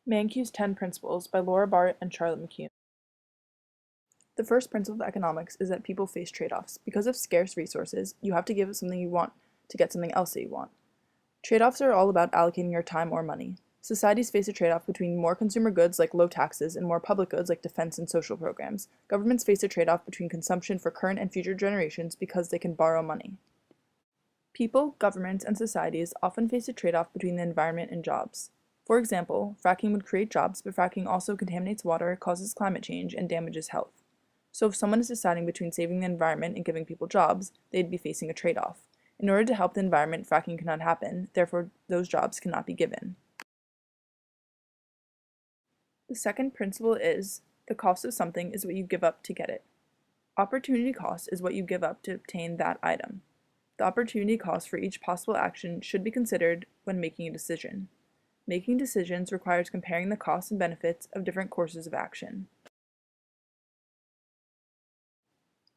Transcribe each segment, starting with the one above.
Mankew's 10 Principles by Laura Barrett and Charlotte Mackew. The first principle of economics is that people face trade-offs. Because of scarce resources, you have to give up something you want to get something else that you want. Trade-offs are all about allocating your time or money. Societies face a trade-off between more consumer goods like low taxes and more public goods like defense and social programs. Governments face a trade-off between consumption for current and future generations because they can borrow money. People, governments, and societies often face a trade-off between the environment and jobs. For example, fracking would create jobs, but fracking also contaminates water, causes climate change, and damages health. So if someone is deciding between saving the environment and giving people jobs, they'd be facing a trade-off. In order to help the environment, fracking cannot happen, therefore those jobs cannot be given. The second principle is, the cost of something is what you give up to get it. Opportunity cost is what you give up to obtain that item. The opportunity cost for each possible action should be considered when making a decision. Making decisions requires comparing the costs and benefits of different courses of action.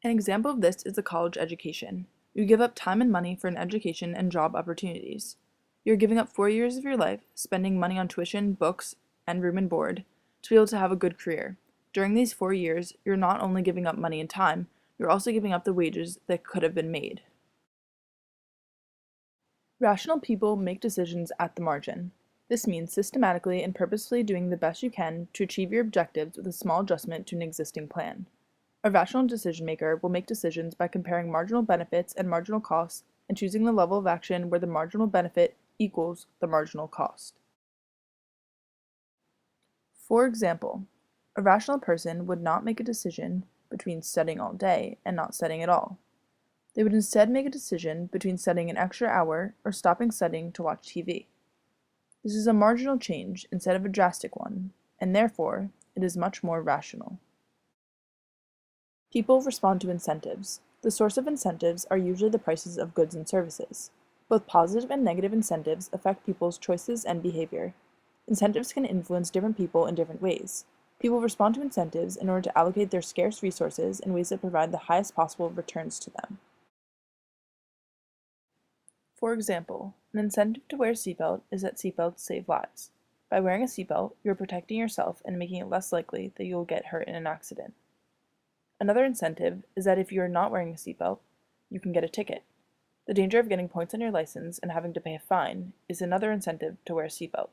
An example of this is a college education. You give up time and money for an education and job opportunities. You're giving up 4 years of your life, spending money on tuition, books, and room and board, to be able to have a good career. During these 4 years, you're not only giving up money and time, you're also giving up the wages that could have been made. Rational people make decisions at the margin. This means systematically and purposefully doing the best you can to achieve your objectives with a small adjustment to an existing plan. A rational decision maker will make decisions by comparing marginal benefits and marginal costs and choosing the level of action where the marginal benefit equals the marginal cost. For example, a rational person would not make a decision between studying all day and not studying at all. They would instead make a decision between studying an extra hour or stopping studying to watch TV. This is a marginal change instead of a drastic one, and therefore, it is much more rational. People respond to incentives. The source of incentives are usually the prices of goods and services. Both positive and negative incentives affect people's choices and behavior. Incentives can influence different people in different ways. People respond to incentives in order to allocate their scarce resources in ways that provide the highest possible returns to them. For example, an incentive to wear a seatbelt is that seatbelts save lives. By wearing a seatbelt, you are protecting yourself and making it less likely that you will get hurt in an accident. Another incentive is that if you are not wearing a seatbelt, you can get a ticket. The danger of getting points on your license and having to pay a fine is another incentive to wear a seatbelt.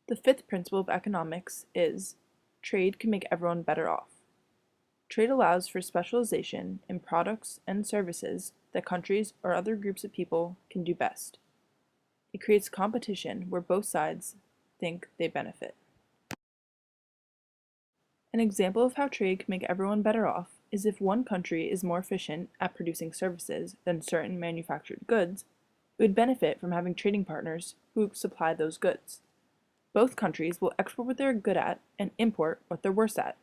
The fifth principle of economics is, trade can make everyone better off. Trade allows for specialization in products and services that countries or other groups of people can do best. It creates competition where both sides think they benefit. An example of how trade can make everyone better off is if one country is more efficient at producing services than certain manufactured goods, it would benefit from having trading partners who supply those goods. Both countries will export what they're good at and import what they're worse at,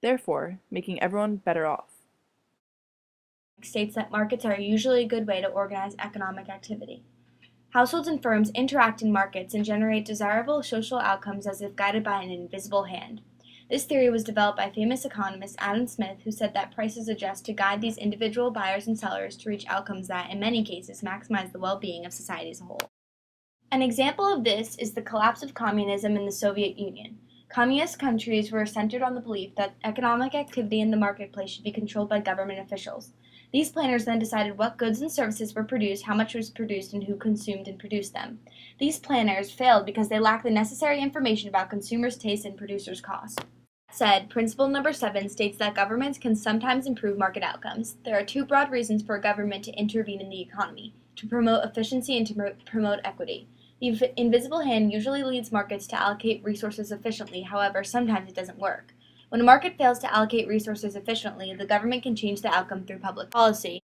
therefore making everyone better off. States that markets are usually a good way to organize economic activity. Households and firms interact in markets and generate desirable social outcomes as if guided by an invisible hand. This theory was developed by famous economist Adam Smith, who said that prices adjust to guide these individual buyers and sellers to reach outcomes that, in many cases, maximize the well-being of society as a whole. An example of this is the collapse of communism in the Soviet Union. Communist countries were centered on the belief that economic activity in the marketplace should be controlled by government officials. These planners then decided what goods and services were produced, how much was produced, and who consumed and produced them. These planners failed because they lacked the necessary information about consumers' tastes and producers' costs. That said, principle number 7 states that governments can sometimes improve market outcomes. There are 2 broad reasons for a government to intervene in the economy: to promote efficiency and to promote equity. The invisible hand usually leads markets to allocate resources efficiently, however, sometimes it doesn't work. When a market fails to allocate resources efficiently, the government can change the outcome through public policy.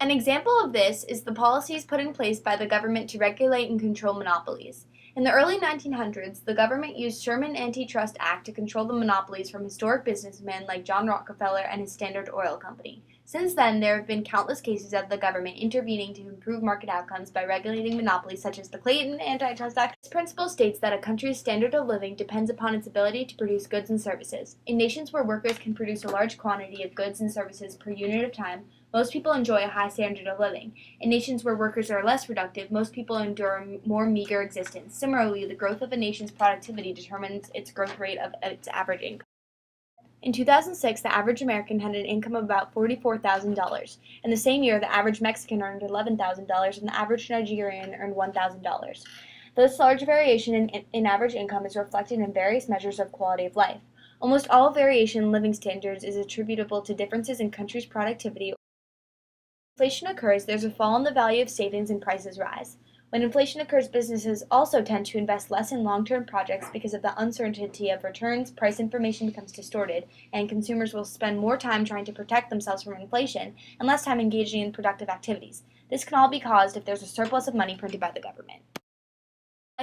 An example of this is the policies put in place by the government to regulate and control monopolies. In the early 1900s, the government used Sherman Antitrust Act to control the monopolies from historic businessmen like John Rockefeller and his Standard Oil Company. Since then, there have been countless cases of the government intervening to improve market outcomes by regulating monopolies such as the Clayton Antitrust Act. This principle states that a country's standard of living depends upon its ability to produce goods and services. In nations where workers can produce a large quantity of goods and services per unit of time, most people enjoy a high standard of living. In nations where workers are less productive, most people endure a more meager existence. Similarly, the growth of a nation's productivity determines its growth rate of its average income. In 2006, the average American had an income of about $44,000. In the same year, the average Mexican earned $11,000 and the average Nigerian earned $1,000. This large variation in average income is reflected in various measures of quality of life. Almost all variation in living standards is attributable to differences in countries' productivity. When inflation occurs, there's a fall in the value of savings and prices rise. When inflation occurs, businesses also tend to invest less in long-term projects because of the uncertainty of returns, price information becomes distorted, and consumers will spend more time trying to protect themselves from inflation and less time engaging in productive activities. This can all be caused if there's a surplus of money printed by the government.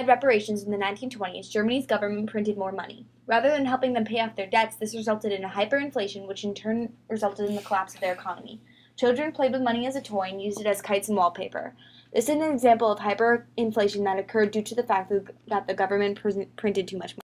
Reparations in the 1920s, Germany's government printed more money. Rather than helping them pay off their debts, this resulted in a hyperinflation, which in turn resulted in the collapse of their economy. Children played with money as a toy and used it as kites and wallpaper. This is an example of hyperinflation that occurred due to the fact that the government printed too much money.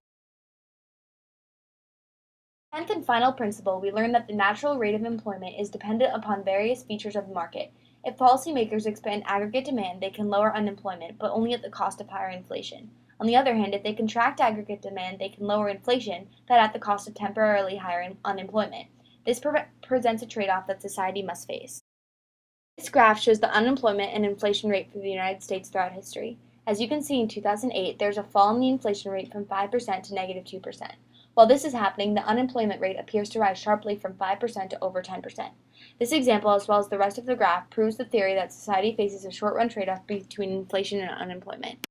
Tenth and final principle, we learn that the natural rate of employment is dependent upon various features of the market. If policymakers expand aggregate demand, they can lower unemployment, but only at the cost of higher inflation. On the other hand, if they contract aggregate demand, they can lower inflation, but at the cost of temporarily higher unemployment. This presents a trade-off that society must face. This graph shows the unemployment and inflation rate for the United States throughout history. As you can see, in 2008, there's a fall in the inflation rate from 5% to negative 2%. While this is happening, the unemployment rate appears to rise sharply from 5% to over 10%. This example, as well as the rest of the graph, proves the theory that society faces a short-run trade-off between inflation and unemployment.